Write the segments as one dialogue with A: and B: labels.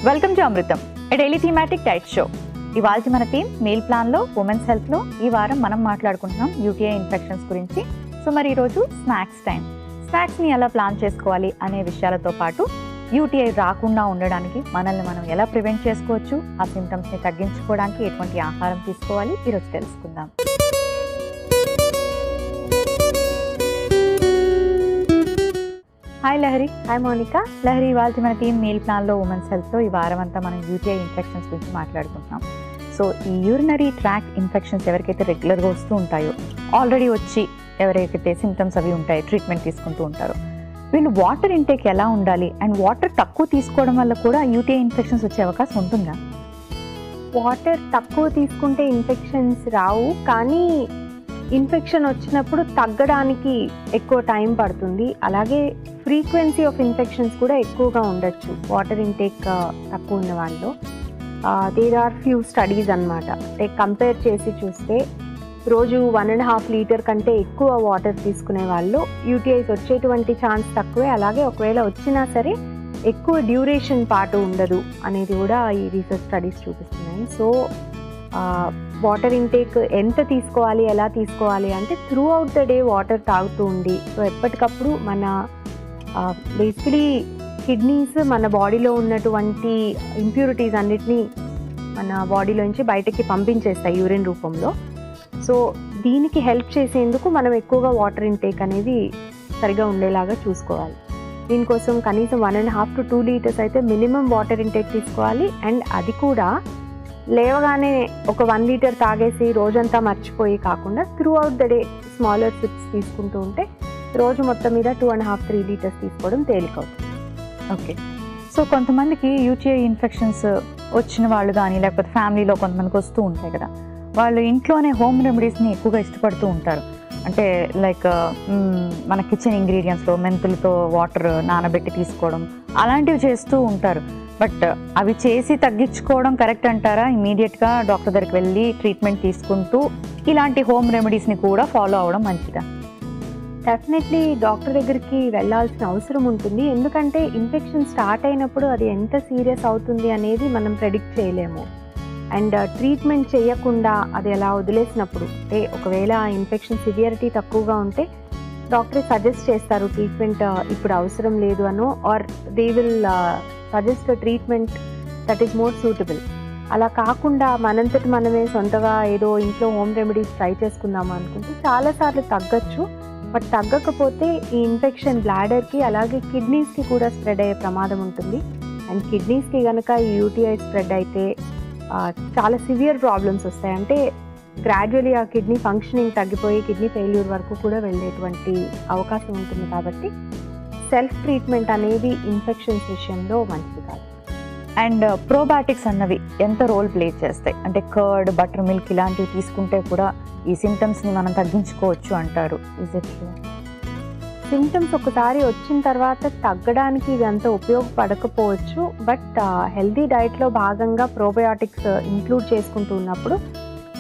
A: Welcome to Amrutham, A daily thematic diet show. ఇవాళ మన theme meal ప్లాన్లో women's హెల్త్లో. ఈ వారం మనం మాట్లాడుకుంటున్నాం యూటీఐ ఇన్ఫెక్షన్స్ గురించి. సో మరి ఈరోజు స్నాక్స్ టైం. స్నాక్స్ని ఎలా ప్లాన్ చేసుకోవాలి అనే విషయాలతో పాటు యూటీఐ రాకుండా ఉండడానికి మనల్ని మనం ఎలా ప్రివెంట్ చేసుకోవచ్చు, ఆ సింటమ్స్ని తగ్గించుకోవడానికి ఎటువంటి ఆహారం తీసుకోవాలి, ఈరోజు తెలుసుకుందాం. హాయ్ లహరి.
B: హాయ్ మోనికా.
A: లహరి, ఇవాళ మన థీమ్ మీల్ ప్లాన్లో ఉమెన్స్ హెల్త్లో. ఈ వారం అంతా మనం యూటీఐ ఇన్ఫెక్షన్స్ గురించి మాట్లాడుకుంటున్నాం. సో ఈ యూరినరీ ట్రాక్ ఇన్ఫెక్షన్స్ ఎవరికైతే రెగ్యులర్గా వస్తూ ఉంటాయో, ఆల్రెడీ వచ్చి ఎవరైతే సిమ్టమ్స్ అవి ఉంటాయి, ట్రీట్మెంట్ తీసుకుంటూ ఉంటారో, వీళ్ళు వాటర్ ఇంటేక్ ఎలా ఉండాలి అండ్ వాటర్ తక్కువ తీసుకోవడం వల్ల కూడా యూటీఐ ఇన్ఫెక్షన్స్ వచ్చే అవకాశం ఉంటుందా?
B: వాటర్ తక్కువ తీసుకుంటే ఇన్ఫెక్షన్స్ రావు, కానీ ఇన్ఫెక్షన్ వచ్చినప్పుడు తగ్గడానికి ఎక్కువ టైం పడుతుంది. అలాగే ఫ్రీక్వెన్సీ ఆఫ్ ఇన్ఫెక్షన్స్ కూడా ఎక్కువగా ఉండొచ్చు వాటర్ ఇంటేక్ తక్కువ ఉన్న వాళ్ళు. దేర్ ఆర్ ఫ్యూ స్టడీస్ అన్నమాట. అంటే కంపేర్ చేసి చూస్తే రోజు 1.5 లీటర్ కంటే ఎక్కువ వాటర్ తీసుకునే వాళ్ళు యూటీఐస్ వచ్చేటువంటి ఛాన్స్ తక్కువే. అలాగే ఒకవేళ వచ్చినా సరే ఎక్కువ డ్యూరేషన్ పాటు ఉండదు అనేది కూడా ఈ రీసెర్చ్ స్టడీస్ చూపిస్తున్నాయి. సో వాటర్ ఇంటేక్ ఎంత తీసుకోవాలి, ఎలా తీసుకోవాలి అంటే through out the day water తాగుతూ ఉండి, సో ఎప్పటికప్పుడు మన బేసికలీ కిడ్నీస్ మన బాడీలో ఉన్నటువంటి ఇంప్యూరిటీస్ అన్నిటినీ మన బాడీలోంచి బయటకి పంపించేస్తాయి యూరిన్ రూపంలో. సో దీనికి హెల్ప్ చేసేందుకు మనం ఎక్కువగా వాటర్ ఇంటేక్ అనేది సరిగా ఉండేలాగా చూసుకోవాలి. దీనికోసం కనీసం 1.5 to 2 లీటర్స్ అయితే మినిమం వాటర్ ఇంటేక్ తీసుకోవాలి. అండ్ అది కూడా లేవగానే ఒక 1 లీటర్ తాగేసి రోజంతా మర్చిపోయి కాకుండా through out the day smaller SIPs తీసుకుంటూ ఉంటే రోజు మొత్తం మీద 2.5-3 లీటర్స్ తీసుకోవడం తేలికవుతుంది.
A: ఓకే. సో కొంతమందికి యూటీఐ ఇన్ఫెక్షన్స్ వచ్చిన వాళ్ళు కానీ, లేకపోతే ఫ్యామిలీలో కొంతమందికి వస్తూ ఉంటాయి కదా, వాళ్ళు ఇంట్లోనే హోమ్ రెమెడీస్ని ఎక్కువగా ఇష్టపడుతూ ఉంటారు. అంటే లైక్ మన కిచెన్ ఇంగ్రీడియంట్స్లో మెంతులతో వాటర్ నానబెట్టి తీసుకోవడం, అలాంటివి చేస్తూ ఉంటారు. బట్ అవి చేసి తగ్గించుకోవడం కరెక్ట్ అంటారా? ఇమీడియట్గా డాక్టర్ దగ్గరికి వెళ్ళి ట్రీట్మెంట్ తీసుకుంటూ ఇలాంటి హోమ్ రెమెడీస్ని కూడా ఫాలో అవ్వడం మంచిదా?
B: డెఫినెట్లీ డాక్టర్ దగ్గరికి వెళ్ళాల్సిన అవసరం ఉంటుంది. ఎందుకంటే ఇన్ఫెక్షన్ స్టార్ట్ అయినప్పుడు అది ఎంత సీరియస్ అవుతుంది అనేది మనం ప్రెడిక్ట్ చేయలేము. అండ్ ట్రీట్మెంట్ చేయకుండా అది ఎలా వదిలేసినప్పుడు, అంటే ఒకవేళ ఇన్ఫెక్షన్ సివియరిటీ తక్కువగా ఉంటే డాక్టర్ సజెస్ట్ చేస్తారు ట్రీట్మెంట్ ఇప్పుడు అవసరం లేదు అనో, or they will suggest treatment that is more suitable. అలా కాకుండా మనంతటి మనమే సొంతగా ఏదో ఇంట్లో హోమ్ రెమెడీస్ ట్రై చేసుకుందాము అనుకుంటే చాలాసార్లు తగ్గచ్చు. బట్ తగ్గకపోతే ఈ ఇన్ఫెక్షన్ బ్లాడర్కి అలాగే కిడ్నీస్కి కూడా స్ప్రెడ్ అయ్యే ప్రమాదం ఉంటుంది. అండ్ కిడ్నీస్కి కనుక ఈ యూటీఐ స్ప్రెడ్ అయితే చాలా సివియర్ ప్రాబ్లమ్స్ వస్తాయి. అంటే గ్రాడ్యువలీ ఆ కిడ్నీ ఫంక్షనింగ్ తగ్గిపోయి కిడ్నీ ఫెయిల్యూర్ వరకు కూడా వెళ్ళేటువంటి అవకాశం ఉంటుంది. కాబట్టి సెల్ఫ్ ట్రీట్మెంట్ అనేది ఇన్ఫెక్షన్స్ విషయంలో మంచిది కాదు.
A: అండ్ ప్రోబయాటిక్స్ అన్నవి ఎంత రోల్ ప్లే చేస్తాయి? అంటే కర్డ్, బటర్ మిల్క్ ఇలాంటివి తీసుకుంటే కూడా ఈ సిమ్టమ్స్ని మనం తగ్గించుకోవచ్చు అంటారు. Is it true?
B: సిమ్టమ్స్ ఒకసారి వచ్చిన తర్వాత తగ్గడానికి ఇదంతా ఉపయోగపడకపోవచ్చు. బట్ హెల్దీ డైట్లో భాగంగా ప్రోబయాటిక్స్ ఇంక్లూడ్ చేసుకుంటూ ఉన్నప్పుడు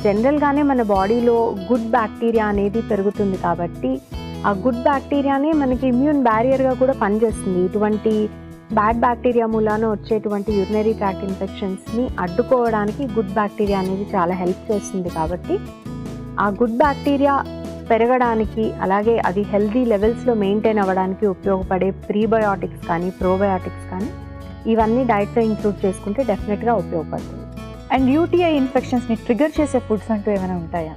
B: జనరల్గానే మన బాడీలో గుడ్ బ్యాక్టీరియా అనేది పెరుగుతుంది. కాబట్టి ఆ గుడ్ బ్యాక్టీరియానే మనకి ఇమ్యూన్ బ్యారియర్గా కూడా పనిచేస్తుంది. ఇటువంటి బ్యాడ్ బ్యాక్టీరియా మూలాన వచ్చేటువంటి యూరినరీ ట్రాక్ట్ ఇన్ఫెక్షన్స్ని అడ్డుకోవడానికి గుడ్ బ్యాక్టీరియా అనేది చాలా హెల్ప్ చేస్తుంది. కాబట్టి ఆ గుడ్ బ్యాక్టీరియా పెరగడానికి, అలాగే అది హెల్దీ లెవెల్స్లో మెయింటైన్ అవ్వడానికి ఉపయోగపడే ప్రీబయోటిక్స్ కానీ ప్రోబయోటిక్స్ కానీ ఇవన్నీ డైట్లో ఇంక్లూడ్ చేసుకుంటే డెఫినెట్గా ఉపయోగపడుతుంది.
A: అండ్ యూటీఐ ఇన్ఫెక్షన్స్ని ట్రిగర్ చేసే ఫుడ్స్ అంటూ ఏమైనా ఉంటాయా?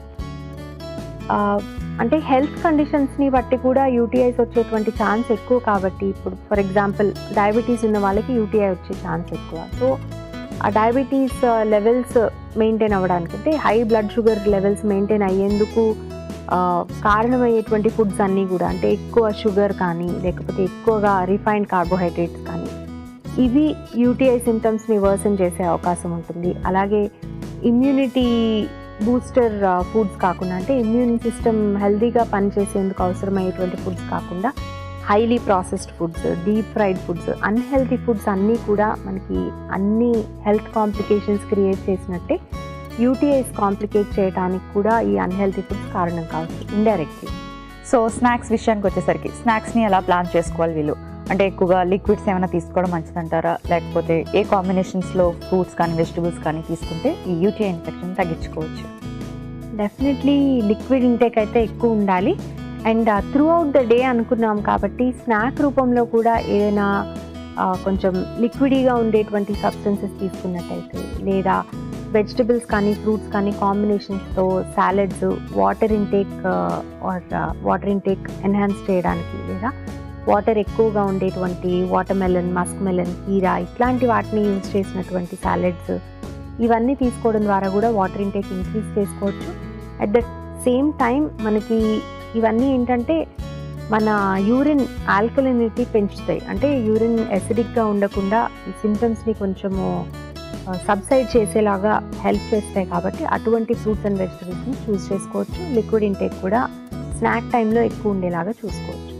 B: అంటే హెల్త్ కండిషన్స్ని బట్టి కూడా యూటీఐస్ వచ్చేటువంటి ఛాన్స్ ఎక్కువ. కాబట్టి ఇప్పుడు ఫర్ ఎగ్జాంపుల్ డయాబెటీస్ ఉన్న వాళ్ళకి యూటీఐ వచ్చే ఛాన్స్ ఎక్కువ. సో ఆ డయాబెటీస్ లెవెల్స్ మెయింటైన్ అవ్వడానికి, అంటే high blood sugar levels maintain అయ్యేందుకు కారణమయ్యేటువంటి ఫుడ్స్ అన్నీ కూడా, అంటే ఎక్కువ షుగర్ కానీ లేకపోతే ఎక్కువగా రిఫైన్డ్ కార్బోహైడ్రేట్స్ కానీ, ఇవి యూటీఐ సిమ్టమ్స్ని వర్సన్ చేసే అవకాశం ఉంటుంది. అలాగే ఇమ్యూనిటీ బూస్టర్ ఫుడ్స్ కాకుండా, అంటే ఇమ్యూన్ సిస్టమ్ హెల్దీగా పనిచేసేందుకు అవసరమయ్యేటువంటి ఫుడ్స్ కాకుండా highly processed foods, deep fried foods, unhealthy foods అన్నీ కూడా మనకి అన్ని హెల్త్ కాంప్లికేషన్స్ క్రియేట్ చేసినట్టే యూటీఐస్ కాంప్లికేట్ చేయడానికి కూడా ఈ అన్హెల్తీ ఫుడ్స్ కారణం కావచ్చు ఇండైరెక్ట్లీ.
A: సో స్నాక్స్ విషయానికి వచ్చేసరికి స్నాక్స్ని ఎలా ప్లాన్ చేసుకోవాలి వీళ్ళు? అంటే ఎక్కువగా లిక్విడ్స్ ఏమైనా తీసుకోవడం మంచిదంటారా, లేకపోతే ఏ కాంబినేషన్స్లో ఫ్రూట్స్ కానీ వెజిటబుల్స్ కానీ తీసుకుంటే ఈ యూటీఐ ఇన్ఫెక్షన్ తగ్గించుకోవచ్చు?
B: డెఫినెట్లీ లిక్విడ్ ఇంటేక్ అయితే ఎక్కువ ఉండాలి. And through out the day అనుకున్నాం కాబట్టి స్నాక్ రూపంలో కూడా ఏదైనా కొంచెం లిక్విడీగా ఉండేటువంటి సబ్స్టెన్సెస్ తీసుకున్నట్టయితే, లేదా వెజిటబుల్స్ కానీ ఫ్రూట్స్ కానీ కాంబినేషన్స్తో సాలెడ్స్, వాటర్ ఇంటేక్ ఎన్హాన్స్ చేయడానికి, లేదా వాటర్ ఎక్కువగా ఉండేటువంటి వాటర్ మెలన్, మస్క్ మెలన్, కీరా ఇట్లాంటి వాటిని యూజ్ చేసినటువంటి సాలెడ్స్ ఇవన్నీ తీసుకోవడం ద్వారా కూడా వాటర్ ఇంటేక్ ఇంక్రీజ్ చేసుకోవచ్చు. అట్ ద సేమ్ టైం మనకి ఇవన్నీ ఏంటంటే మన యూరిన్ ఆల్కలినిటీ పెంచుతాయి. అంటే యూరిన్ ఎసిడిక్గా ఉండకుండా ఈ సిమ్టమ్స్ని కొంచెము సబ్సైడ్ చేసేలాగా హెల్ప్ చేస్తాయి. కాబట్టి అటువంటి ఫ్రూట్స్ అండ్ వెజిటబుల్స్ని చూస్ చేసుకోవచ్చు. లిక్విడ్ ఇంటేక్ కూడా స్నాక్ టైంలో ఎక్కువ ఉండేలాగా చూసుకోవచ్చు.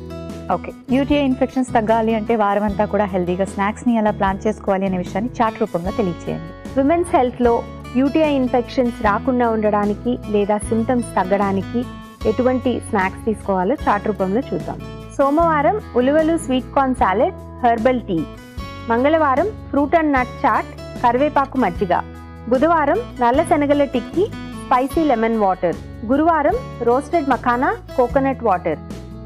A: ఓకే, యూటీఐ ఇన్ఫెక్షన్స్ తగ్గాలి అంటే వారం అంతా కూడా హెల్తీగా స్నాక్స్ని ఎలా ప్లాన్ చేసుకోవాలి అనే విషయాన్ని చాట్ రూపంలో తెలియచేయండి.
B: విమెన్స్ హెల్త్లో యూటీఐ ఇన్ఫెక్షన్స్ రాకుండా ఉండడానికి లేదా సిమ్టమ్స్ తగ్గడానికి ఎటువంటి స్నాక్స్ తీసుకోవాలో చాట్ రూపంలో చూద్దాం. సోమవారం ఉలువలు sweet corn salad, herbal tea. మంగళవారం ఫ్రూట్ అండ్ నట్ చాట్, కరివేపాకు మజ్జిగ. బుధవారం నల్ల శనగల టిక్కీ, స్పైసీ లెమన్ వాటర్. గురువారం రోస్టెడ్ మఖానా, కోకోనట్ వాటర్.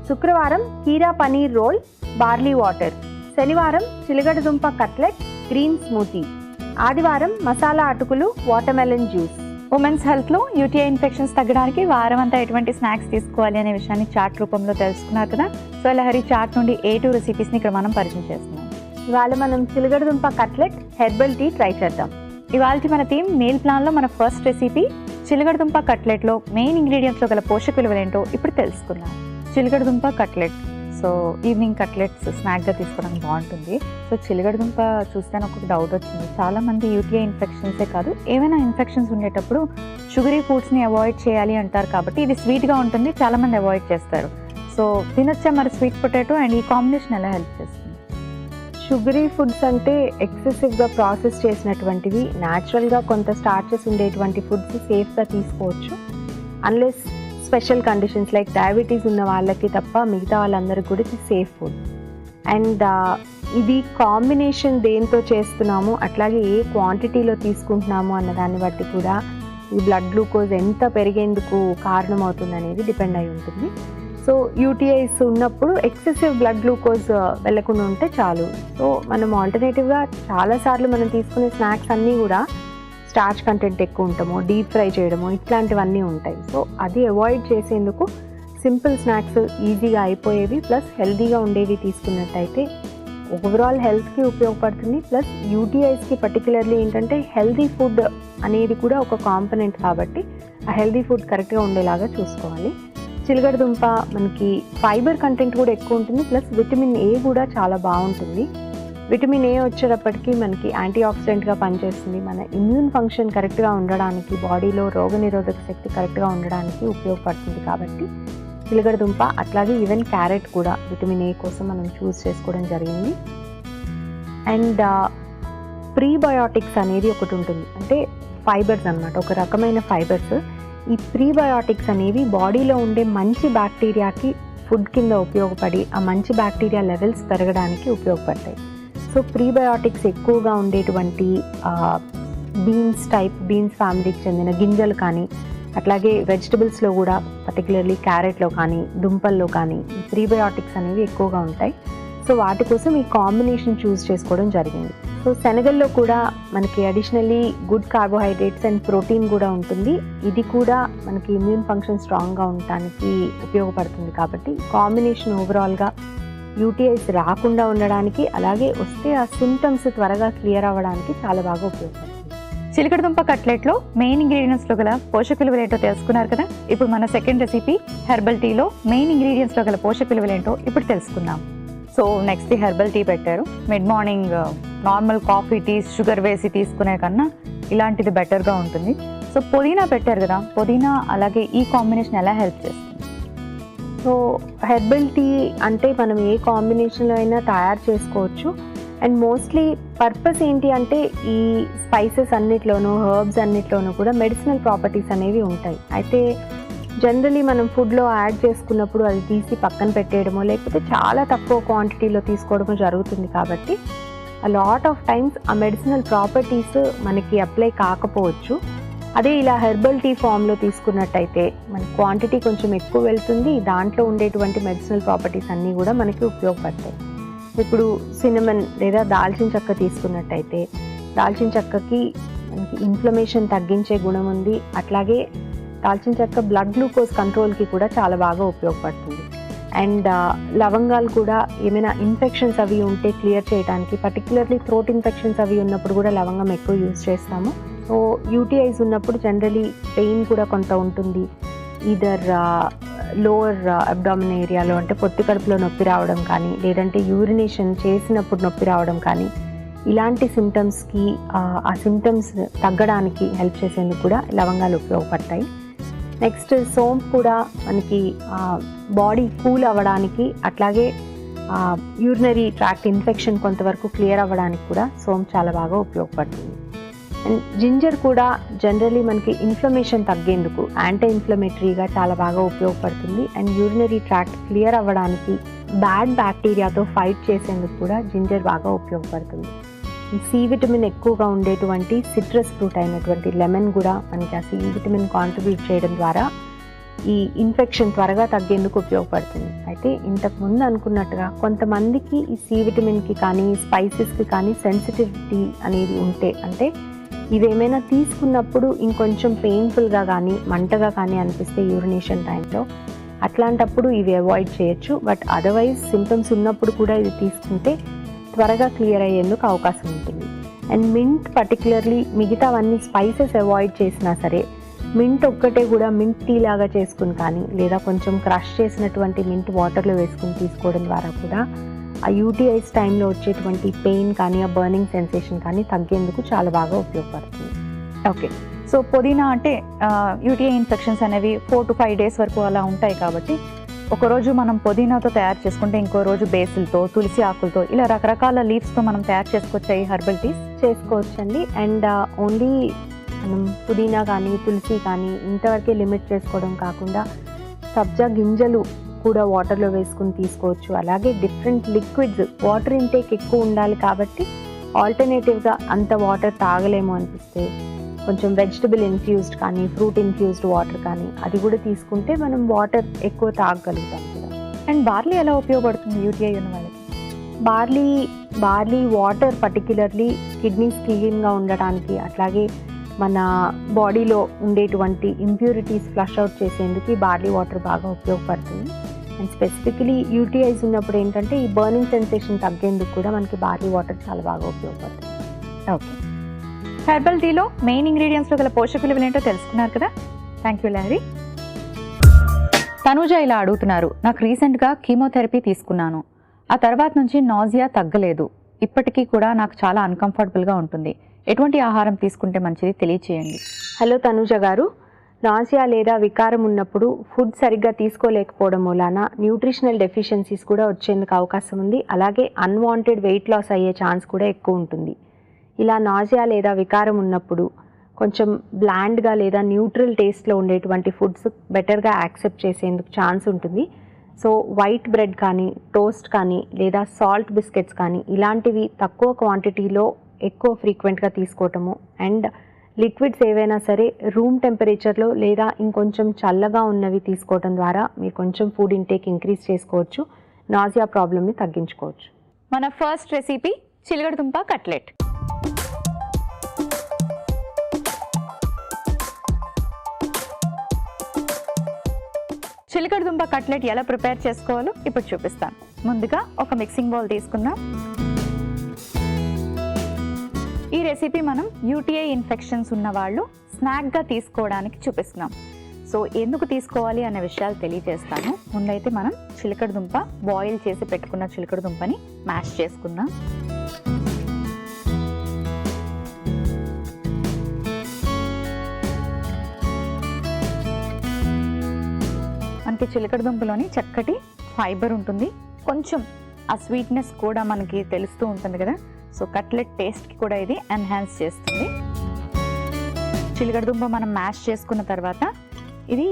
B: శుక్రవారం కీరా పనీర్ రోల్, బార్లీ వాటర్. శనివారం చిలగడదుంప కట్లెట్, గ్రీన్ స్మూతీ. ఆదివారం మసాలా అటుకులు, వాటర్మెలన్ జ్యూస్.
A: ఉమెన్స్ హెల్త్లో యూటీఐ ఇన్ఫెక్షన్స్ తగ్గడానికి వారం అంతా ఎటువంటి స్నాక్స్ తీసుకోవాలి అనే విషయాన్ని చాట్ రూపంలో తెలుసుకున్నారు కదా. సో లహరి చాట్ నుండి 2 రెసిపీస్ని ఇక్కడ మనం పరిచయం చేస్తున్నాం.
B: ఇవాళ మనం చిలగడదుంప కట్లెట్, హెర్బల్ టీ ట్రై చేద్దాం.
A: ఇవాళ మన థీమ్ మీల్ ప్లాన్లో మన ఫస్ట్ రెసిపీ చిలగడదుంప కట్లెట్లో మెయిన్ ఇంగ్రీడియంట్స్లో గల పోషక విలువలేంటో ఇప్పుడు తెలుసుకుందాం. చిలగడదుంప కట్లెట్, సో ఈవినింగ్ కట్లెట్స్ స్నాక్గా తీసుకోవడానికి బాగుంటుంది. సో చిలగడదుంప చూస్తే నాకు ఒక డౌట్ వచ్చింది. చాలామంది యూటీఐ ఇన్ఫెక్షన్సే కాదు, ఏమైనా ఇన్ఫెక్షన్స్ ఉండేటప్పుడు షుగరీ ఫుడ్స్ని అవాయిడ్ చేయాలి అంటారు. కాబట్టి ఇది స్వీట్గా ఉంటుంది, చాలామంది అవాయిడ్ చేస్తారు. సో తినొచ్చా మరి స్వీట్ పొటాటో, అండ్ ఈ కాంబినేషన్ ఎలా హెల్ప్ చేస్తుంది?
B: షుగరీ ఫుడ్స్ అంటే ఎక్సెసివ్గా ప్రాసెస్ చేసినటువంటివి, న్యాచురల్గా కొంత స్టార్చెస్ ఉండేటువంటి ఫుడ్స్ సేఫ్గా తీసుకోవచ్చు. Unless special conditions like diabetes ఉన్న వాళ్ళకి తప్ప మిగతా వాళ్ళందరికీ కూడా ఇది సేఫ్ ఫుడ్. అండ్ ఇది కాంబినేషన్ దేంతో చేస్తున్నాము, అట్లాగే ఏ క్వాంటిటీలో తీసుకుంటున్నాము అన్న దాన్ని బట్టి కూడా ఈ బ్లడ్ గ్లూకోజ్ ఎంత పెరిగేందుకు కారణమవుతుంది అనేది డిపెండ్ అయి ఉంటుంది. సో యూటీఐస్ ఉన్నప్పుడు ఎక్సెసివ్ బ్లడ్ గ్లూకోజ్ వెళ్ళకుండా ఉంటే చాలు. సో మనం ఆల్టర్నేటివ్గా చాలాసార్లు మనం తీసుకునే స్నాక్స్ అన్నీ కూడా స్టార్చ్ కంటెంట్ ఎక్కువ ఉంటాము, డీప్ ఫ్రై చేయడము ఇట్లాంటివన్నీ ఉంటాయి. సో అది అవాయిడ్ చేసేందుకు సింపుల్ స్నాక్స్, ఈజీగా అయిపోయేవి ప్లస్ హెల్తీగా ఉండేవి తీసుకున్నట్టయితే ఓవరాల్ హెల్త్కి ఉపయోగపడుతుంది. ప్లస్ యూటీఐస్కి పర్టికులర్లీ ఏంటంటే హెల్తీ ఫుడ్ అనేది కూడా ఒక కాంపనెంట్ కాబట్టి ఆ హెల్తీ ఫుడ్ కరెక్ట్గా ఉండేలాగా చూసుకోవాలి. చిలగడదుంప మనకి ఫైబర్ కంటెంట్ కూడా ఎక్కువ ఉంటుంది, ప్లస్ విటమిన్ ఏ కూడా చాలా బాగుంటుంది. విటమిన్ ఏ వచ్చేటప్పటికి మనకి యాంటీ ఆక్సిడెంట్గా పనిచేస్తుంది. మన ఇమ్యూన్ ఫంక్షన్ కరెక్ట్గా ఉండడానికి, బాడీలో రోగనిరోధక శక్తి కరెక్ట్గా ఉండడానికి ఉపయోగపడుతుంది. కాబట్టి చిలగడదుంప అట్లాగే ఈవెన్ క్యారెట్ కూడా విటమిన్ ఏ కోసం మనం చూస్ చేసుకోవడం జరిగింది. అండ్ ప్రీబయోటిక్స్ అనేది ఒకటి ఉంటుంది, అంటే ఫైబర్స్ అన్నమాట, ఒక రకమైన ఫైబర్స్. ఈ ప్రీబయోటిక్స్ అనేవి బాడీలో ఉండే మంచి బ్యాక్టీరియాకి ఫుడ్ కింద ఉపయోగపడి ఆ మంచి బ్యాక్టీరియా లెవెల్స్ పెరగడానికి ఉపయోగపడతాయి. సో ప్రీబయోటిక్స్ ఎక్కువగా ఉండేటువంటి బీన్స్ ఫ్యామిలీకి చెందిన గింజలు కానీ, అట్లాగే వెజిటబుల్స్లో కూడా పర్టికులర్లీ క్యారెట్లో కానీ దుంపల్లో కానీ ఈ ప్రీబయోటిక్స్ అనేవి ఎక్కువగా ఉంటాయి. సో వాటి కోసం ఈ కాంబినేషన్ చూస్ చేసుకోవడం జరిగింది. సో శనగల్లో కూడా మనకి additionally good carbohydrates and protein కూడా ఉంటుంది. ఇది కూడా మనకి ఇమ్యూన్ ఫంక్షన్ స్ట్రాంగ్గా ఉండటానికి ఉపయోగపడుతుంది. కాబట్టి కాంబినేషన్ ఓవరాల్గా యూటీఐస్ రాకుండా ఉండడానికి, అలాగే వస్తే ఆ సిమ్టమ్స్ త్వరగా క్లియర్ అవ్వడానికి చాలా బాగా ఉపయోగపడుతుంది.
A: చిలకడదుంప కట్లెట్లో మెయిన్ ఇంగ్రీడియంట్స్లో గల పోషక విలువలు ఏంటో తెలుసుకున్నారు కదా. ఇప్పుడు మన సెకండ్ రెసిపీ హెర్బల్ టీలో మెయిన్ ఇంగ్రీడియంట్స్లో గల పోషక విలువలు ఏంటో ఇప్పుడు తెలుసుకుందాం. సో నెక్స్ట్ హెర్బల్ టీ పెట్టారు. Mid morning normal coffee tea sugar వేసి తీసుకునే కన్నా ఇలాంటిది బెటర్గా ఉంటుంది. సో పుదీనా పెట్టారు కదా, పుదీనా అలాగే ఈ కాంబినేషన్ ఎలా హెల్ప్ చేస్తుంది?
B: సో హెర్బల్ టీ అంటే మనం ఏ కాంబినేషన్లో అయినా తయారు చేసుకోవచ్చు. అండ్ మోస్ట్లీ పర్పస్ ఏంటి అంటే ఈ స్పైసెస్ అన్నిట్లోనూ, హర్బ్స్ అన్నిట్లోనూ కూడా మెడిసినల్ ప్రాపర్టీస్ అనేవి ఉంటాయి. అయితే జనరలీ మనం ఫుడ్లో యాడ్ చేసుకున్నప్పుడు అది తీసి పక్కన పెట్టేయడమో లేకపోతే చాలా తక్కువ క్వాంటిటీలో తీసుకోవడమో జరుగుతుంది. కాబట్టి ఆ లాట్ ఆఫ్ టైమ్స్ ఆ మెడిసినల్ ప్రాపర్టీస్ మనకి అప్లై కాకపోవచ్చు. అదే ఇలా హెర్బల్ టీ ఫామ్లో తీసుకున్నట్టయితే మన క్వాంటిటీ కొంచెం ఎక్కువ వెళ్తుంది, దాంట్లో ఉండేటువంటి మెడిసినల్ ప్రాపర్టీస్ అన్నీ కూడా మనకి ఉపయోగపడతాయి. ఇప్పుడు సినమన్ లేదా దాల్చిన చెక్క తీసుకున్నట్టయితే దాల్చిన చెక్కకి మనకి ఇన్ఫ్లమేషన్ తగ్గించే గుణం ఉంది. అట్లాగే దాల్చిన చెక్క బ్లడ్ గ్లూకోజ్ కంట్రోల్కి కూడా చాలా బాగా ఉపయోగపడుతుంది. అండ్ లవంగాలు కూడా ఏమైనా ఇన్ఫెక్షన్స్ అవి ఉంటే క్లియర్ చేయడానికి, పర్టికులర్లీ థ్రోట్ ఇన్ఫెక్షన్స్ అవి ఉన్నప్పుడు కూడా లవంగం ఎక్కువ యూజ్ చేస్తాము. సో యూటీఐస్ ఉన్నప్పుడు జనరలీ పెయిన్ కూడా కొంత ఉంటుంది. ఈదర్ లోవర్ అబ్డామిన్ ఏరియాలో అంటే పొత్తి కడుపులో నొప్పి రావడం కానీ, లేదంటే యూరినేషన్ చేసినప్పుడు నొప్పి రావడం కానీ, ఇలాంటి సిమ్టమ్స్కి ఆ సిమ్టమ్స్ తగ్గడానికి హెల్ప్ చేసేందుకు కూడా లవంగాలు ఉపయోగపడతాయి. నెక్స్ట్ సోంపు కూడా మనకి బాడీ కూల్ అవ్వడానికి, అట్లాగే యూరినరీ ట్రాక్ట్ ఇన్ఫెక్షన్ కొంతవరకు క్లియర్ అవ్వడానికి కూడా సోంపు చాలా బాగా ఉపయోగపడుతుంది. అండ్ జింజర్ కూడా జనరలీ మనకి ఇన్ఫ్లమేషన్ తగ్గేందుకు యాంటీ ఇన్ఫ్లమేటరీగా చాలా బాగా ఉపయోగపడుతుంది. అండ్ యూరినరీ ట్రాక్ట్ క్లియర్ అవ్వడానికి, బ్యాడ్ బ్యాక్టీరియాతో ఫైట్ చేసేందుకు కూడా జింజర్ బాగా ఉపయోగపడుతుంది. సి విటమిన్ ఎక్కువగా ఉండేటువంటి సిట్రస్ ఫ్రూట్ అయినటువంటి లెమన్ కూడా మనకి ఆ సి విటమిన్ కాంట్రిబ్యూట్ చేయడం ద్వారా ఈ ఇన్ఫెక్షన్ త్వరగా తగ్గేందుకు ఉపయోగపడుతుంది. అయితే ఇంతకుముందు అనుకున్నట్టుగా కొంతమందికి ఈ సి విటమిన్కి కానీ స్పైసెస్కి కానీ సెన్సిటివిటీ అనేది ఉంటే, అంటే ఇవేమైనా తీసుకున్నప్పుడు ఇంకొంచెం పెయిన్ఫుల్గా కానీ మంటగా కానీ అనిపిస్తే యూరినేషన్ టైంలో, అట్లాంటప్పుడు ఇవి అవాయిడ్ చేయొచ్చు. బట్ అదర్వైజ్ సిమ్టమ్స్ ఉన్నప్పుడు కూడా ఇది తీసుకుంటే త్వరగా క్లియర్ అయ్యేందుకు అవకాశం ఉంటుంది. అండ్ మింట్ పర్టికులర్లీ మిగతావన్నీ స్పైసెస్ అవాయిడ్ చేసినా సరే మింట్ ఒక్కటే కూడా మింట్ టీ లాగా చేసుకుని కానీ, లేదా కొంచెం క్రష్ చేసినటువంటి మింట్ వాటర్లో వేసుకుని తీసుకోవడం ద్వారా కూడా ఆ యూటీఐస్ టైంలో వచ్చేటువంటి పెయిన్ కానీ, ఆ బర్నింగ్ సెన్సేషన్ కానీ తగ్గేందుకు చాలా బాగా ఉపయోగపడుతుంది.
A: ఓకే, సో పుదీనా అంటే యూటీఐ ఇన్ఫెక్షన్స్ అనేవి 4 to 5 days వరకు అలా ఉంటాయి. కాబట్టి ఒకరోజు మనం పుదీనాతో తయారు చేసుకుంటే ఇంకో రోజు బేసిల్తో, తులసి ఆకులతో, ఇలా రకరకాల లీవ్స్తో మనం తయారు చేసుకోవచ్చు ఈ హెర్బల్ టీస్.
B: చేసుకోవచ్చండి. అండ్ ఓన్లీ మనం పుదీనా కానీ తులసి కానీ ఇంతవరకే లిమిట్ చేసుకోవడం కాకుండా సబ్జా గింజలు కూడా వాటర్లో వేసుకుని తీసుకోవచ్చు. అలాగే డిఫరెంట్ లిక్విడ్స్, వాటర్ ఇంటేక్ ఎక్కువ ఉండాలి కాబట్టి ఆల్టర్నేటివ్గా అంత వాటర్ తాగలేము అనిపిస్తే కొంచెం వెజిటబుల్ ఇన్ఫ్యూజ్డ్ కానీ, ఫ్రూట్ ఇన్ఫ్యూజ్డ్ వాటర్ కానీ అది కూడా తీసుకుంటే మనం వాటర్ ఎక్కువ తాగగలుగుతాం కూడా.
A: అండ్ బార్లీ ఎలా ఉపయోగపడుతుంది యూటీఐ ఉన్న వాళ్ళకి?
B: బార్లీ వాటర్ పర్టిక్యులర్లీ కిడ్నీస్ క్లీన్గా ఉండటానికి, అట్లాగే మన బాడీలో ఉండేటువంటి ఇంప్యూరిటీస్ ఫ్లష్ అవుట్ చేసేందుకు బార్లీ వాటర్ బాగా ఉపయోగపడుతుంది. అండ్ స్పెసిఫికలీ యూటీఐస్ ఉన్నప్పుడు ఏంటంటే ఈ బర్నింగ్ సెన్సేషన్ తగ్గేందుకు కూడా మనకి బార్లీ వాటర్ చాలా బాగా ఉపయోగపడుతుంది.
A: ఓకే, హెర్బల్ టీలో మెయిన్ ఇంగ్రీడియంట్స్లో గల పోషక విలువలు ఏంటో తెలుసుకున్నారు కదా. Thank you lorry. తనూజ ఇలా అడుగుతున్నారు, నాకు రీసెంట్గా కీమోథెరపీ తీసుకున్నాను, ఆ తర్వాత నుంచి నాజియా తగ్గలేదు, ఇప్పటికీ కూడా నాకు చాలా అన్కంఫర్టబుల్గా ఉంటుంది, ఎటువంటి ఆహారం తీసుకుంటే మంచిది తెలియచేయండి.
B: హలో తనూజ గారు, నాజియా లేదా వికారం ఉన్నప్పుడు ఫుడ్ సరిగ్గా తీసుకోలేకపోవడం మూలాన న్యూట్రిషనల్ డెఫిషియన్సీస్ కూడా వచ్చేందుకు అవకాశం ఉంది. అలాగే అన్వాంటెడ్ వెయిట్ లాస్ అయ్యే ఛాన్స్ కూడా ఎక్కువ ఉంటుంది. ఇలా నాజియా లేదా వికారం ఉన్నప్పుడు కొంచెం బ్లాండ్గా లేదా న్యూట్రల్ టేస్ట్లో ఉండేటువంటి ఫుడ్స్ బెటర్గా యాక్సెప్ట్ చేసేందుకు ఛాన్స్ ఉంటుంది. సో వైట్ బ్రెడ్ కానీ, టోస్ట్ కానీ, లేదా సాల్ట్ బిస్కెట్స్ కానీ ఇలాంటివి తక్కువ క్వాంటిటీలో ఎక్కువ ఫ్రీక్వెంట్గా తీసుకోవటము, అండ్ లిక్విడ్స్ ఏవైనా సరే రూమ్ టెంపరేచర్లో లేదా ఇంకొంచెం చల్లగా ఉన్నవి తీసుకోవడం ద్వారా మీరు కొంచెం ఫుడ్ ఇంటేక్ ఇంక్రీజ్ చేసుకోవచ్చు, నాజియా ప్రాబ్లమ్ని తగ్గించుకోవచ్చు.
A: మన ఫస్ట్ రెసిపీ చిలకడదుంప కట్లెట్. చిలకడదుంప కట్లెట్ ఎలా ప్రిపేర్ చేసుకోవాలో ఇప్పుడు చూపిస్తాను. ముందుగా ఒక మిక్సింగ్ బౌల్ తీసుకుందాం. ఈ రెసిపీ మనం యూటీఐ ఇన్ఫెక్షన్స్ ఉన్న వాళ్ళు స్నాక్గా తీసుకోవడానికి చూపిస్తున్నాం. సో ఎందుకు తీసుకోవాలి అనే విషయాలు తెలియజేస్తాను. ముందైతే మనం చిలకడదుంప బాయిల్ చేసి పెట్టుకున్న చిలకడదుంపని మ్యాష్ చేసుకుందాం. మనకి చిలకడదుంపలోని చక్కటి ఫైబర్ ఉంటుంది, కొంచెం ఆ స్వీట్నెస్ కూడా మనకి తెలుస్తూ ఉంటుంది కదా. సో కట్లెట్ టేస్ట్కి కూడా ఇది ఎన్హాన్స్ చేస్తుంది. చిలకడదుంప మనం మ్యాష్ చేసుకున్న తర్వాత ఇది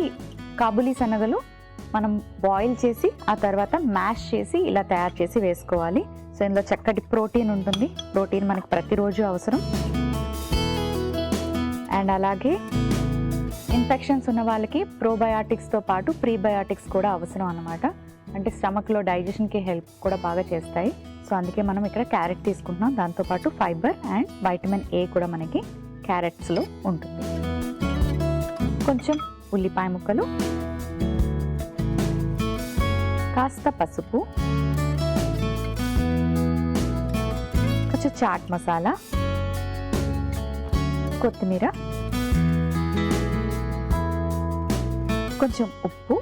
A: కాబూలీ శనగలు మనం బాయిల్ చేసి ఆ తర్వాత మ్యాష్ చేసి ఇలా తయారు చేసి వేసుకోవాలి. సో ఇందులో చక్కటి ప్రోటీన్ ఉంటుంది. ప్రోటీన్ మనకి ప్రతిరోజు అవసరం. అండ్ అలాగే ఇన్ఫెక్షన్స్ ఉన్న వాళ్ళకి ప్రోబయాటిక్స్తో పాటు ప్రీబయాటిక్స్ కూడా అవసరం అన్నమాట. అంటే స్టమక్లో డైజెషన్కి హెల్ప్ కూడా బాగా చేస్తాయి. సో అందుకే మనం ఇక్కడ క్యారెట్ తీసుకుంటున్నాం. దాంతోపాటు ఫైబర్ అండ్ వైటమిన్ ఏ కూడా మనకి క్యారెట్స్లో ఉంటుంది. కొంచెం ఉల్లిపాయ ముక్కలు, కాస్త పసుపు, కొంచెం చాట్ మసాలా, కొత్తిమీర, కొంచెం ఉప్పు,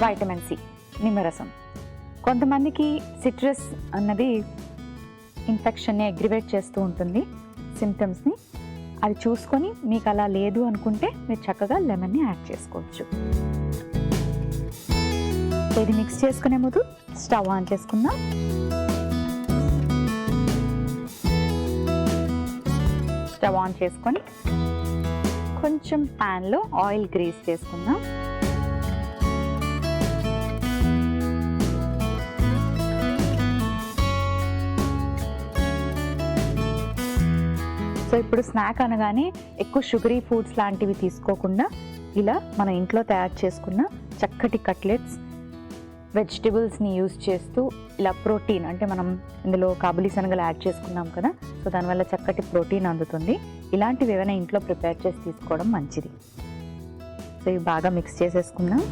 A: వైటమిన్ సి, నిమ్మరసం. కొంతమందికి సిట్రస్ అన్నది ఇన్ఫెక్షన్ని అగ్రివేట్ చేస్తూ ఉంటుంది, సిమ్టమ్స్ని. అది చూసుకొని మీకు అలా లేదు అనుకుంటే మీరు చక్కగా లెమన్ని యాడ్ చేసుకోవచ్చు. ఇది మిక్స్ చేసుకునే ముందు స్టవ్ ఆన్ చేసుకుందాం. స్టవ్ ఆన్ చేసుకొని కొంచెం ప్యాన్లో ఆయిల్ గ్రీస్ చేసుకుందాం. సో ఇప్పుడు స్నాక్ అనగానే ఎక్కువ షుగరీ ఫుడ్స్ లాంటివి తీసుకోకుండా ఇలా మన ఇంట్లో తయారు చేసుకున్న చక్కటి కట్లెట్స్, వెజిటబుల్స్ని యూజ్ చేస్తూ ఇలా ప్రోటీన్, అంటే మనం ఇందులో కాబూలీ శనగలు యాడ్ చేసుకున్నాం కదా, సో దానివల్ల చక్కటి ప్రోటీన్ అందుతుంది. ఇలాంటివి ఏమైనా ఇంట్లో ప్రిపేర్ చేసి తీసుకోవడం మంచిది. సో ఇవి బాగా మిక్స్ చేసేసుకుందాం.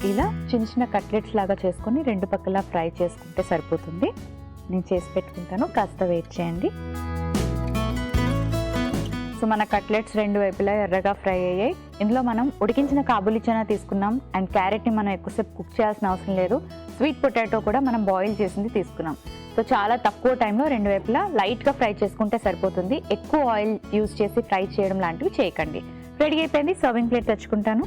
A: ఇలా చిన్న చిన్న కట్లెట్స్ లాగా చేసుకొని రెండు పక్కలా ఫ్రై చేసుకుంటే సరిపోతుంది. నేను చేసి పెట్టుకుంటాను, కాస్త వెయిట్ చేయండి. సో మన కట్లెట్స్ రెండు వైపులా ఎర్రగా ఫ్రై అయ్యాయి. ఇందులో మనం ఉడికించిన కాబూలీ చనా తీసుకున్నాం అండ్ క్యారెట్ని మనం ఎక్కువసేపు కుక్ చేయాల్సిన అవసరం లేదు. స్వీట్ పొటాటో కూడా మనం బాయిల్ చేసింది తీసుకున్నాం. సో చాలా తక్కువ టైంలో రెండు వైపులా లైట్గా ఫ్రై చేసుకుంటే సరిపోతుంది. ఎక్కువ ఆయిల్ యూజ్ చేసి ఫ్రై చేయడం లాంటివి చేయకండి. రెడీ అయిపోయింది. సర్వింగ్ ప్లేట్ తెచ్చుకుంటాను.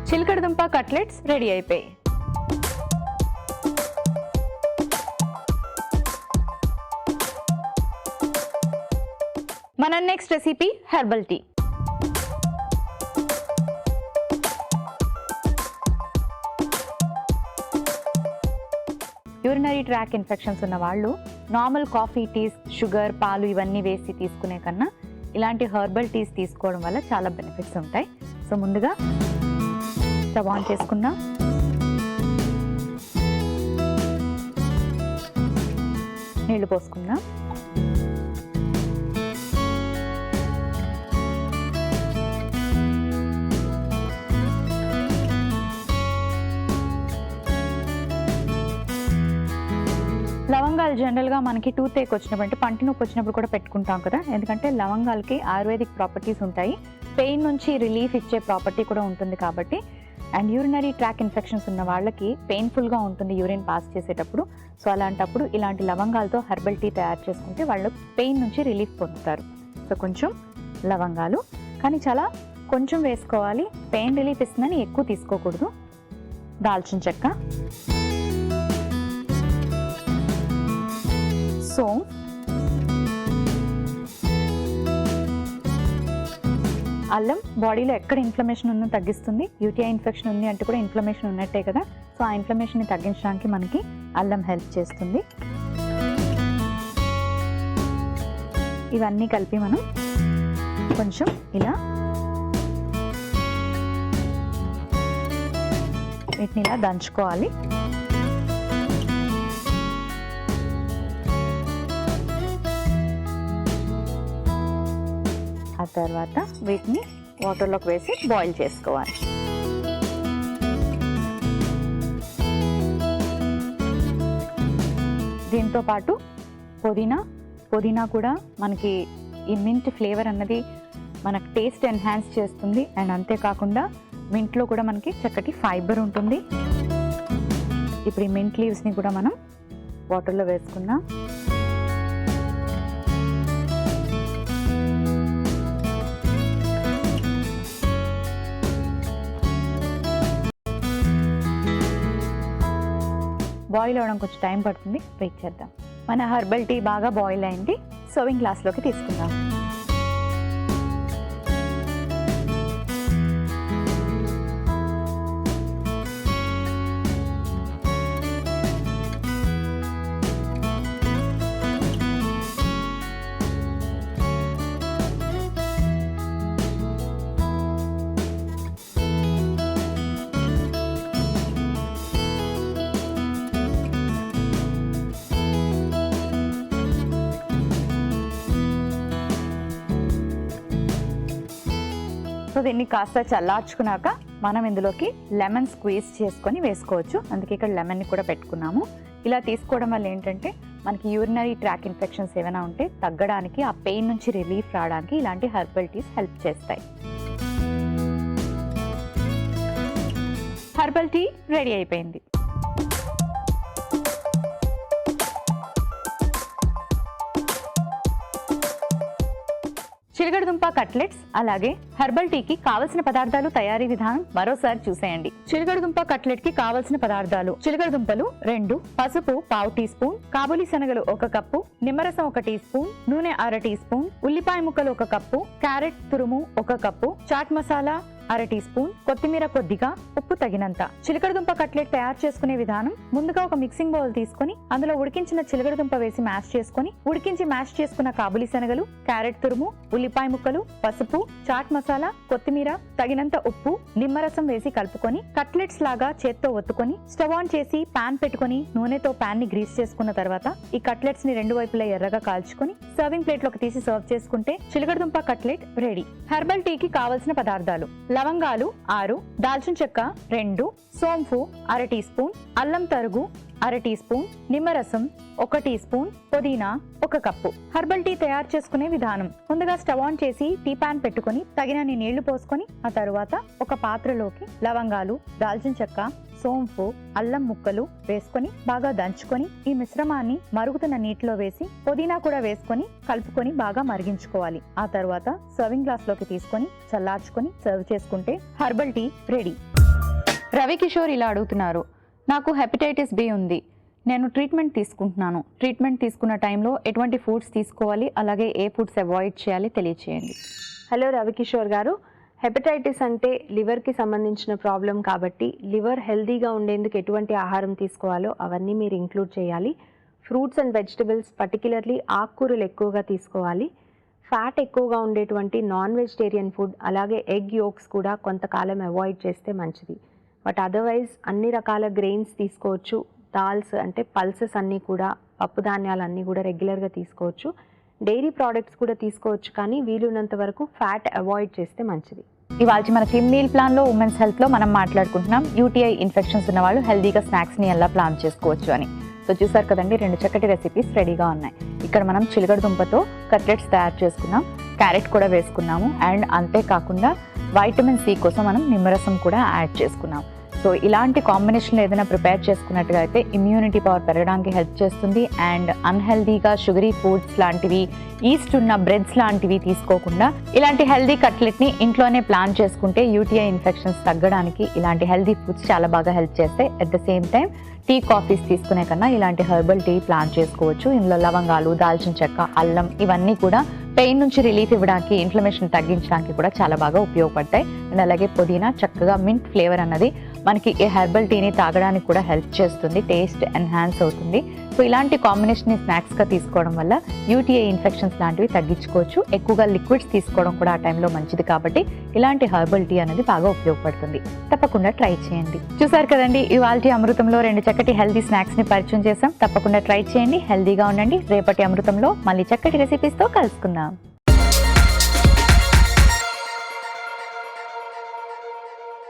A: చిలకడదుంప కట్లెట్స్ రెడీ అయిపోయాయి. మన next recipe herbal tea. Urinary tract infections ఉన్న వాళ్ళు నార్మల్ కాఫీ టీస్, షుగర్, పాలు ఇవన్నీ వేసి తీసుకునే కన్నా ఇలాంటి హెర్బల్ టీస్ తీసుకోవడం వల్ల చాలా బెనిఫిట్స్ ఉంటాయి. సో ముందుగా స్టవ్ ఆన్ చేసుకుందాం. నీళ్లు పోసుకుందాం. లవంగాలు జనరల్గా మనకి టూత్ ఏక్ వచ్చినప్పుడు, అంటే పంటి నొప్పి వచ్చినప్పుడు కూడా పెట్టుకుంటాం కదా, ఎందుకంటే లవంగాలకి ఆయుర్వేదిక్ ప్రాపర్టీస్ ఉంటాయి. పెయిన్ నుంచి రిలీఫ్ ఇచ్చే ప్రాపర్టీ కూడా ఉంటుంది కాబట్టి. అండ్ యూరినరీ ట్రాక్ ఇన్ఫెక్షన్స్ ఉన్న వాళ్ళకి పెయిన్ఫుల్గా ఉంటుంది యూరిన్ పాస్ చేసేటప్పుడు. సో అలాంటప్పుడు ఇలాంటి లవంగాలతో హెర్బల్ టీ తయారు చేసుకుంటే వాళ్ళు పెయిన్ నుంచి రిలీఫ్ పొందుతారు. సో కొంచెం లవంగాలు, కానీ చాలా కొంచెం వేసుకోవాలి. పెయిన్ రిలీఫ్ ఇస్తుందని ఎక్కువ తీసుకోకూడదు. దాల్చిన చెక్క, సోంఫ్, అల్లం బాడీలో ఎక్కడ ఇన్ఫ్లమేషన్ ఉందో తగ్గిస్తుంది. యూటీఐ ఇన్ఫెక్షన్ ఉంది అంటే కూడా ఇన్ఫ్లమేషన్ ఉన్నట్టే కదా. సో ఆ ఇన్ఫ్లమేషన్ని తగ్గించడానికి మనకి అల్లం హెల్ప్ చేస్తుంది. ఇవన్నీ కలిపి మనం కొంచెం ఇలా వీటిని ఇలా దంచుకోవాలి. తర్వాత వీటిని వాటర్లోకి వేసి బాయిల్ చేసుకోవాలి. దీంతో పాటు పుదీనా కూడా మనకి ఈ మింట్ ఫ్లేవర్ అన్నది మనకు టేస్ట్ ఎన్హాన్స్ చేస్తుంది. అండ్ అంతేకాకుండా మింట్లో కూడా మనకి చక్కటి ఫైబర్ ఉంటుంది. ఇప్పుడు ఈ మింట్ లీవ్స్ని కూడా మనం వాటర్లో వేసుకుందాం. బాయిల్ అవ్వడం కొంచెం టైం పడుతుంది, వెయిట్ చేద్దాం. మన హెర్బల్ టీ బాగా బాయిల్ అయింది. సర్వింగ్ గ్లాస్లోకి తీసుకుందాం. సో దీన్ని కాస్త చల్లార్చుకున్నాక మనం ఇందులోకి లెమన్ స్క్వీజ్ చేసుకొని వేసుకోవచ్చు. అందుకే ఇక్కడ లెమన్ని కూడా పెట్టుకున్నాము. ఇలా తీసుకోవడం వల్ల ఏంటంటే మనకి యూరినరీ ట్రాక్ ఇన్ఫెక్షన్స్ ఏమైనా ఉంటే తగ్గడానికి, ఆ పెయిన్ నుంచి రిలీఫ్ రావడానికి ఇలాంటి హెర్బల్ టీస్ హెల్ప్ చేస్తాయి. హెర్బల్ టీ రెడీ అయిపోయింది. చిలకడదుంప కట్లెట్స్ అలాగే హెర్బల్ టీకి కావలసిన పదార్థాలు, తయారీ విధానం మరోసారి చూసేయండి. చిలకడదుంప కట్లెట్ కి కావలసిన పదార్థాలు: చిలకడదుంపలు 2, పసుపు 1/2 టీ స్పూన్, కాబూలి శనగలు 1 కప్పు, నిమ్మరసం 1 టీ స్పూన్, నూనె 1/2 టీ స్పూన్, ఉల్లిపాయ ముక్కలు 1 కప్పు, క్యారెట్ తురుము 1 కప్పు, చాట్ మసాలా 1/2 టీ స్పూన్, కొత్తిమీర కొద్దిగా, ఉప్పు తగినంత. చిలకడదుంప కట్లెట్ తయారు చేసుకునే విధానం: ముందుగా ఒక మిక్సింగ్ బౌల్ తీసుకొని అందులో ఉడికించిన చిలకడదుంప వేసి మ్యాష్ చేసుకొని, ఉడికించి మ్యాష్ చేసుకున్న కాబూలి శనగలు, క్యారెట్ తురుము, ఉల్లిపాయ ముక్కలు, పసుపు, చాట్ మసాలా, కొత్తిమీర, తగినంత ఉప్పు, నిమ్మరసం వేసి కలుపుకొని కట్లెట్స్ లాగా చేత్తో ఒత్తుకొని స్టవ్ ఆన్ చేసి పాన్ పెట్టుకొని నూనెతో పాన్ ని గ్రీస్ చేసుకున్న తర్వాత ఈ కట్లెట్స్ ని 2 వైపులా ఎర్రగా కాల్చుకొని సర్వింగ్ ప్లేట్ లోకి తీసి సర్వ్ చేసుకుంటే చిలకడదుంప కట్లెట్ రెడీ. హెర్బల్ టీకి కావలసిన పదార్థాలు: లవంగాలు 6, దాల్చిన చెక్క 2, సోంపు 1/2 టీ స్పూన్, అల్లం తరుగు 1/2 టీ స్పూన్, నిమ్మరసం 1 టీ స్పూన్, పుదీనా 1 కప్పు. హెర్బల్ టీ తయారు చేసుకునే విధానం: ముందుగా స్టవ్ ఆన్ చేసి టీ పాన్ పెట్టుకొని తగినన్ని నీళ్లు పోసుకొని ఆ తరువాత ఒక పాత్రలోకి లవంగాలు, దాల్చిన చెక్క, సోంపు, అల్లం ముక్కలు వేసుకొని బాగా దంచుకొని ఈ మిశ్రమాన్ని మరుగుతున్న నీటిలో వేసి పుదీనా కూడా వేసుకొని కలుపుకొని బాగా మరిగించుకోవాలి. ఆ తర్వాత సర్వింగ్ గ్లాస్ లోకి తీసుకొని చల్లార్చుకొని సర్వ్ చేసుకుంటే herbal tea ready. Ravi Kishore ఇలా అడుగుతున్నారు: నాకు హెపటైటిస్ బి ఉంది, నేను ట్రీట్మెంట్ తీసుకుంటున్నాను. ట్రీట్మెంట్ తీసుకున్న టైంలో ఎటువంటి ఫుడ్స్ తీసుకోవాలి, అలాగే ఏ ఫుడ్స్ అవాయిడ్ చేయాలి తెలియచేయండి.
B: హలో రవికిషోర్ గారు, హెపటైటిస్ అంటే లివర్కి సంబంధించిన ప్రాబ్లం కాబట్టి లివర్ హెల్దీగా ఉండేందుకు ఎటువంటి ఆహారం తీసుకోవాలో అవన్నీ మీరు ఇంక్లూడ్ చేయాలి. ఫ్రూట్స్ అండ్ వెజిటబుల్స్, పర్టికులర్లీ ఆకుకూరలు ఎక్కువగా తీసుకోవాలి. ఫ్యాట్ ఎక్కువగా ఉండేటువంటి నాన్ వెజిటేరియన్ ఫుడ్ అలాగే ఎగ్ యోక్స్ కూడా కొంతకాలం అవాయిడ్ చేస్తే మంచిది. బట్ అదర్వైజ్ అన్ని రకాల గ్రెయిన్స్ తీసుకోవచ్చు. దాల్స్ అంటే పల్సెస్ అన్నీ కూడా, పప్పు ధాన్యాలు అన్నీ కూడా రెగ్యులర్గా తీసుకోవచ్చు. డైరీ ప్రోడక్ట్స్ కూడా తీసుకోవచ్చు, కానీ వీలున్నంత వరకు ఫ్యాట్ అవాయిడ్ చేస్తే మంచిది.
A: ఇవాళ మన స్లిమ్ మీల్ ప్లాన్లో ఉమెన్స్ హెల్త్లో మనం మాట్లాడుకుంటున్నాం యూటీఐ ఇన్ఫెక్షన్స్ ఉన్న వాళ్ళు హెల్దీగా స్నాక్స్ని ఎలా ప్లాన్ చేసుకోవచ్చు అని. సో చూసారు కదండి, 2 చక్కటి రెసిపీస్ రెడీగా ఉన్నాయి. ఇక్కడ మనం చిలకడదుంపతో కట్లెట్స్ తయారు చేసుకున్నాం, క్యారెట్ కూడా వేసుకున్నాము, అండ్ అంతేకాకుండా వైటమిన్ సి కోసం మనం నిమ్మరసం కూడా యాడ్ చేసుకున్నాం. సో ఇలాంటి కాంబినేషన్లో ఏదైనా ప్రిపేర్ చేసుకున్నట్టుగా అయితే ఇమ్యూనిటీ పవర్ పెరగడానికి హెల్ప్ చేస్తుంది. అండ్ అన్హెల్దీగా షుగరీ ఫుడ్స్ లాంటివి, ఈస్ట్ ఉన్న బ్రెడ్స్ లాంటివి తీసుకోకుండా ఇలాంటి హెల్దీ కట్లెట్ని ఇంట్లోనే ప్లాన్ చేసుకుంటే యూటీఐ ఇన్ఫెక్షన్స్ తగ్గడానికి ఇలాంటి హెల్దీ ఫుడ్స్ చాలా బాగా హెల్ప్ చేస్తాయి. At the same time tea coffees తీసుకునే కన్నా ఇలాంటి హెర్బల్ టీ ప్లాన్ చేసుకోవచ్చు. ఇందులో లవంగాలు, దాల్చిన చెక్క, అల్లం ఇవన్నీ కూడా పెయిన్ నుంచి రిలీఫ్ ఇవ్వడానికి, ఇన్ఫ్లమేషన్ తగ్గించడానికి కూడా చాలా బాగా ఉపయోగపడతాయి. అండ్ అలాగే పుదీనా చక్కగా మింట్ ఫ్లేవర్ అన్నది మనకి ఈ హెర్బల్ టీని తాగడానికి కూడా హెల్ప్ చేస్తుంది, టేస్ట్ ఎన్హాన్స్ అవుతుంది. సో ఇలాంటి కాంబినేషన్ని స్నాక్స్గా తీసుకోవడం వల్ల యూటీఐ ఇన్ఫెక్షన్స్ లాంటివి తగ్గించుకోవచ్చు. ఎక్కువగా లిక్విడ్స్ తీసుకోవడం కూడా ఆ టైంలో మంచిది కాబట్టి ఇలాంటి హెర్బల్ టీ అనేది బాగా ఉపయోగపడుతుంది. తప్పకుండా ట్రై చేయండి. చూసారు కదండి, ఇవాల్టి అమృతంలో 2 చక్కటి హెల్దీ స్నాక్స్ని పరిచయం చేసాం. తప్పకుండా ట్రై చేయండి, హెల్దీగా ఉండండి. రేపటి అమృతంలో మళ్ళీ చక్కటి రెసిపీస్తో కలుసుకుందాం.